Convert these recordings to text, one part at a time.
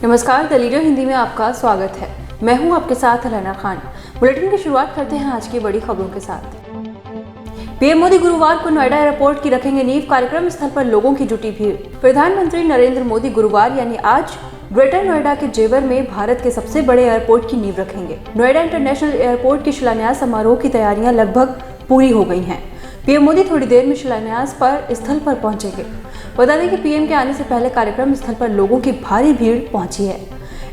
नमस्कार, the leader Hindi में आपका स्वागत है। मैं हूं आपके साथ अलैना खान। बुलेटिन की शुरुआत करते हैं आज की बड़ी खबरों के साथ। पीएम मोदी गुरुवार को नोएडा एयरपोर्ट की रखेंगे नींव। कार्यक्रम स्थल पर लोगों की जुटी भीड़। प्रधानमंत्री नरेंद्र मोदी गुरुवार यानी आज ग्रेटर नोएडा के जेवर में भारत के सबसे बड़े एयरपोर्ट की नींव रखेंगे। नोएडा इंटरनेशनल एयरपोर्ट के शिलान्यास समारोह की तैयारियां लगभग पूरी हो गई हैं। पीएम मोदी थोड़ी देर में शिलान्यास पर स्थल पर पहुंचेंगे। बता दें कि पीएम के आने से पहले कार्यक्रम स्थल पर लोगों की भारी भीड़ पहुंची है।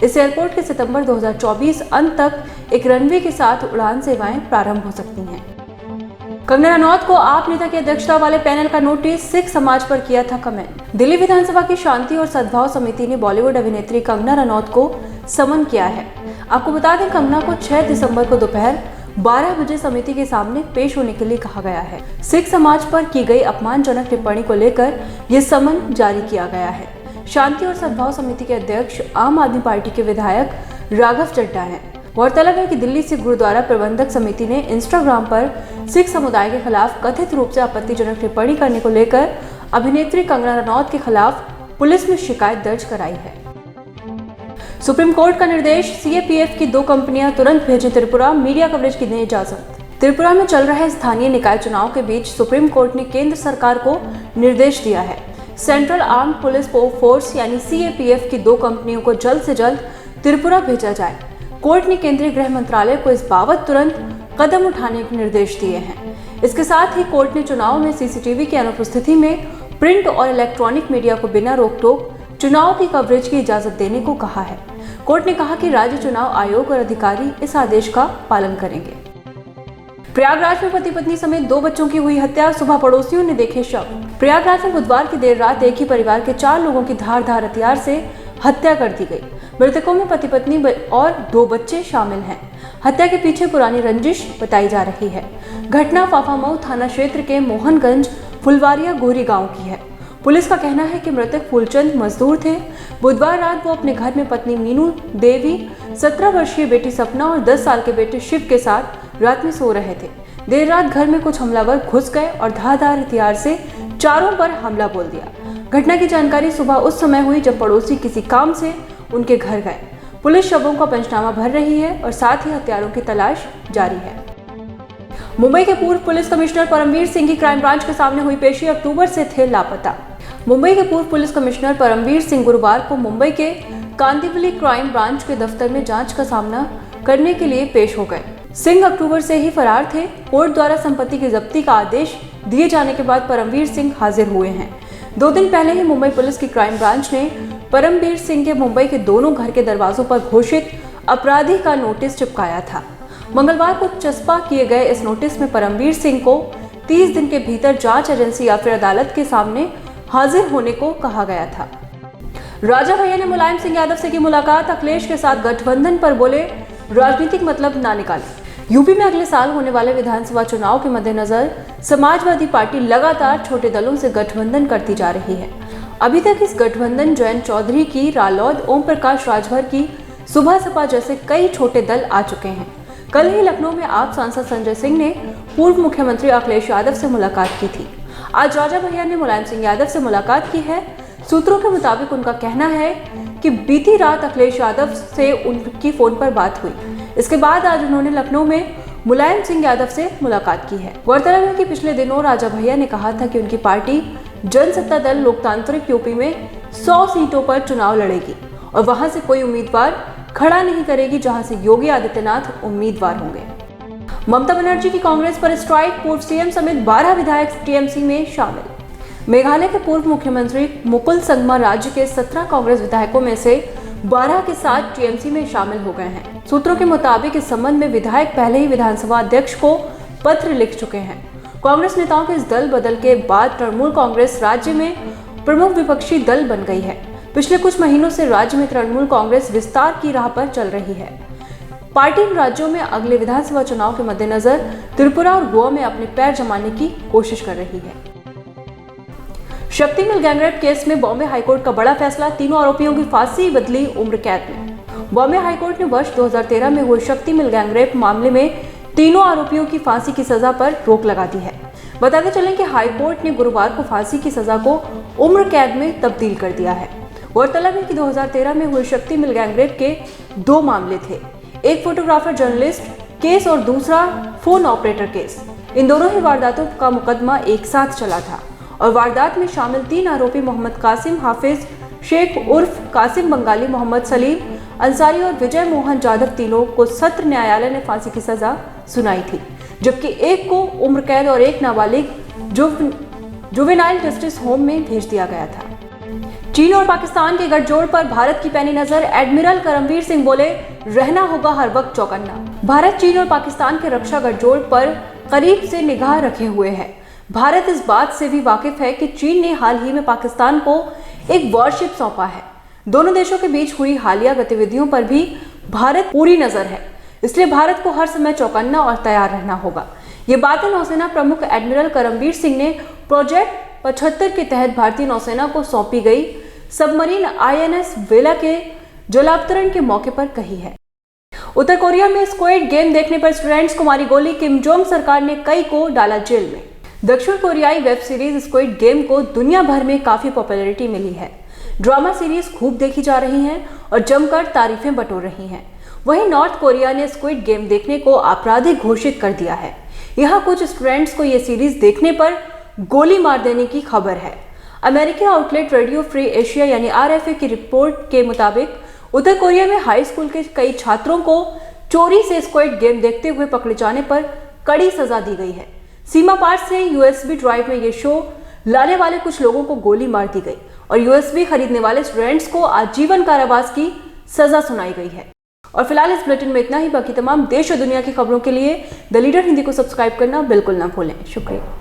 इस एयरपोर्ट के सितंबर 2024 अंत तक एक रनवे के साथ उड़ान सेवाएं प्रारंभ हो सकती हैं। कंगना रनौत को आप नेता की अध्यक्षता वाले पैनल का नोटिस, सिख समाज पर किया था कमेंट। दिल्ली विधानसभा की शांति और सद्भाव समिति ने बॉलीवुड अभिनेत्री कंगना रनौत को समन किया है। आपको बता दें, कंगना को 6 दिसंबर को दोपहर 12 बजे समिति के सामने पेश होने के लिए कहा गया है। सिख समाज पर की गई अपमानजनक टिप्पणी को लेकर यह समन जारी किया गया है। शांति और सद्भाव समिति के अध्यक्ष आम आदमी पार्टी के विधायक राघव चड्ढा हैं। गौरतलब है कि दिल्ली सिख गुरुद्वारा प्रबंधक समिति ने इंस्टाग्राम पर सिख समुदाय के खिलाफ कथित रूप से आपत्तिजनक टिप्पणी करने को लेकर अभिनेत्री कंगना रनौत के खिलाफ पुलिस में शिकायत दर्ज कराई है। सुप्रीम कोर्ट का निर्देश, सीएपीएफ की 2 कंपनियां तुरंत भेजें त्रिपुरा। मीडिया कवरेज की दें इजाजत। त्रिपुरा में चल रहे स्थानीय निकाय चुनाव के बीच सुप्रीम कोर्ट ने केंद्र सरकार को निर्देश दिया है। सेंट्रल आर्म्ड पुलिस फोर्स यानी सीएपीएफ की 2 कंपनियों को जल्द से जल्द त्रिपुरा भेजा जाए। कोर्ट ने केंद्रीय गृह मंत्रालय को इस बाबत तुरंत कदम उठाने के निर्देश दिए हैं। इसके साथ ही कोर्ट ने चुनाव में सीसीटीवी की अनुपस्थिति में प्रिंट और इलेक्ट्रॉनिक मीडिया को बिना रोक टोक चुनाव की कवरेज की इजाजत देने को कहा है। कोर्ट ने कहा कि राज्य चुनाव आयोग और अधिकारी इस आदेश का पालन करेंगे। प्रयागराज में पति पत्नी समेत 2 बच्चों की हुई हत्या, सुबह पड़ोसियों ने देखे शव। प्रयागराज में बुधवार की देर रात एक ही परिवार के 4 लोगों की धारदार हथियार से हत्या कर दी गई। मृतकों में पति पत्नी और 2 बच्चे शामिल हैं। हत्या के पीछे पुरानी रंजिश बताई जा रही है। घटना फाफामऊ थाना क्षेत्र के मोहनगंज फुलवारिया गोरी गांव की है। पुलिस का कहना है कि मृतक फूलचंद मजदूर थे। बुधवार रात वो अपने घर में पत्नी मीनू देवी, 17 वर्षीय बेटी सपना और 10 साल के बेटे शिव के साथ रात में सो रहे थे। देर रात घर में कुछ हमलावर घुस गए और धारदार हथियार से चारों पर हमला बोल दिया। घटना की जानकारी सुबह उस समय हुई जब पड़ोसी किसी काम से उनके घर गए। पुलिस शवों का पंचनामा भर रही है और साथ ही हत्यारों की तलाश जारी है। मुंबई के पूर्व पुलिस कमिश्नर परमवीर सिंह की क्राइम ब्रांच के सामने हुई पेशी, अक्टूबर से थे लापता। मुंबई के पूर्व पुलिस कमिश्नर परमवीर सिंह गुरुवार को मुंबई के कांदिवली क्राइम ब्रांच के दफ्तर में जांच का सामना करने के लिए पेश हो गए। सिंह अक्टूबर से ही फरार थे। कोर्ट द्वारा संपत्ति की जब्ती का आदेश दिए जाने के बाद परमवीर सिंह हाजिर हुए हैं। 2 दिन पहले ही मुंबई पुलिस की क्राइम ब्रांच ने परमवीर सिंह के मुंबई के दोनों घर के दरवाजों पर घोषित अपराधी का नोटिस चिपकाया था। मंगलवार को चस्पा किए गए इस नोटिस में परमवीर सिंह को 30 दिन के भीतर जांच एजेंसी या फिर अदालत के सामने हाजिर होने को कहा गया था। राजा भैया ने मुलायम सिंह यादव से की मुलाकात। अखिलेश के साथ गठबंधन पर बोले, राजनीतिक मतलब ना निकाले। यूपी में अगले साल होने वाले विधानसभा चुनाव के मद्देनजर समाजवादी पार्टी लगातार छोटे दलों से गठबंधन करती जा रही है। अभी तक इस गठबंधन जयंत चौधरी की, रालोद, ओम प्रकाश राजभर की, सुबह सपा जैसे कई छोटे दल आ चुके हैं। कल ही लखनऊ में आप सांसद संजय सिंह ने पूर्व मुख्यमंत्री अखिलेश यादव से मुलाकात की थी। आज राजा भैया ने मुलायम सिंह यादव से मुलाकात की है। सूत्रों के मुताबिक उनका कहना है कि बीती रात अखिलेश यादव से उनकी फोन पर बात हुई। इसके बाद आज उन्होंने लखनऊ में मुलायम सिंह यादव से मुलाकात की है। गौरतलब है कि पिछले दिनों राजा भैया ने कहा था कि उनकी पार्टी जनसत्ता दल लोकतांत्रिक यूपी में 100 सीटों पर चुनाव लड़ेगी और वहां से कोई उम्मीदवार खड़ा नहीं करेगी जहां से योगी आदित्यनाथ उम्मीदवार होंगे। ममता बनर्जी की कांग्रेस पर स्ट्राइक, पूर्व सीएम समेत 12 विधायक टीएमसी में शामिल। मेघालय के पूर्व मुख्यमंत्री मुकुल संगमा राज्य के 17 कांग्रेस विधायकों में से 12 के साथ टीएमसी में शामिल हो गए हैं। सूत्रों के मुताबिक इस संबंध में विधायक पहले ही विधानसभा अध्यक्ष को पत्र लिख चुके हैं। कांग्रेस नेताओं के इस दल बदल के बाद तृणमूल कांग्रेस राज्य में प्रमुख विपक्षी दल बन गई है। पिछले कुछ महीनों से राज्य में तृणमूल कांग्रेस विस्तार की राह पर चल रही है। पार्टी इन राज्यों में अगले विधानसभा चुनाव के मद्देनजर त्रिपुरा और गोवा में अपने पैर जमाने की कोशिश कर रही है। शक्ति मिल गैंगरेप केस में बॉम्बे हाईकोर्ट का बड़ा फैसला, तीनों आरोपियों की फांसी बदली उम्र कैद में। बॉम्बे हाईकोर्ट ने वर्ष 2013 में हुए शक्ति मिल गैंगरेप मामले में तीनों आरोपियों की फांसी की सजा पर रोक लगा दी है। बताते चलें कि हाईकोर्ट ने गुरुवार को फांसी की सजा को उम्र कैद में तब्दील कर दिया है। गौरतलब है कि 2013 में हुई शक्ति मिल गैंगरेप के 2 मामले थे, एक फोटोग्राफर जर्नलिस्ट केस और दूसरा फोन ऑपरेटर केस। इन दोनों ही वारदातों का मुकदमा एक साथ चला था और वारदात में शामिल 3 आरोपी मोहम्मद कासिम हाफिज शेख उर्फ कासिम बंगाली, मोहम्मद सलीम अंसारी और विजय मोहन जाधव, तीनों को सत्र न्यायालय ने फांसी की सजा सुनाई थी, जबकि एक को उम्र कैद और एक नाबालिग जुवेनाइल जस्टिस होम में भेज दिया गया था। चीन और पाकिस्तान के गठजोड़ पर भारत की पैनी नजर। एडमिरल करमवीर सिंह बोले, रहना होगा हर वक्त चौकन्ना। भारत चीन और पाकिस्तान के रक्षा गठजोड़ पर करीब से निगाह रखे हुए है। भारत इस बात से भी वाकिफ है कि चीन ने हाल ही में पाकिस्तान को एक वॉरशिप सौंपा है। दोनों देशों के बीच हुई हालिया गतिविधियों पर भी भारत पूरी नजर है, इसलिए भारत को हर समय चौकन्ना और तैयार रहना होगा। ये बातें नौसेना प्रमुख एडमिरल करमवीर सिंह ने प्रोजेक्ट 75 के तहत भारतीय नौसेना को सौंपी गई सबमरीन INS वेला के जलावतरण के मौके पर कही है। उत्तर कोरिया में स्क्विड गेम देखने पर स्टूडेंट्स को मारी गोली, किम जोंग सरकार ने कई को डाला जेल में। दक्षिण कोरियाई वेब सीरीज स्क्विड गेम को दुनिया भर में काफी पॉपुलैरिटी मिली है। ड्रामा सीरीज खूब देखी जा रही हैं और जमकर तारीफें बटोर रही हैं। वहीं नॉर्थ कोरिया ने स्क्विड गेम देखने को आपराधिक घोषित कर दिया है। यहाँ कुछ स्टूडेंट्स को ये सीरीज देखने पर गोली मार देने की खबर है। अमेरिकी आउटलेट रेडियो फ्री एशिया यानी RFA की रिपोर्ट के मुताबिक उत्तर कोरिया में हाई स्कूल के कई छात्रों को चोरी से स्क्विड गेम देखते हुए पकड़े जाने पर कड़ी सजा दी गई है। सीमा पार से USB ड्राइव में ये शो लाने वाले कुछ लोगों को गोली मार दी गई और USB खरीदने वाले स्टूडेंट्स को आजीवन कारावास की सजा सुनाई गई है। और फिलहाल इस बुलेटिन में इतना ही। बाकी तमाम देश और दुनिया की खबरों के लिए द लीडर हिंदी को सब्सक्राइब करना बिल्कुल ना भूलें। शुक्रिया।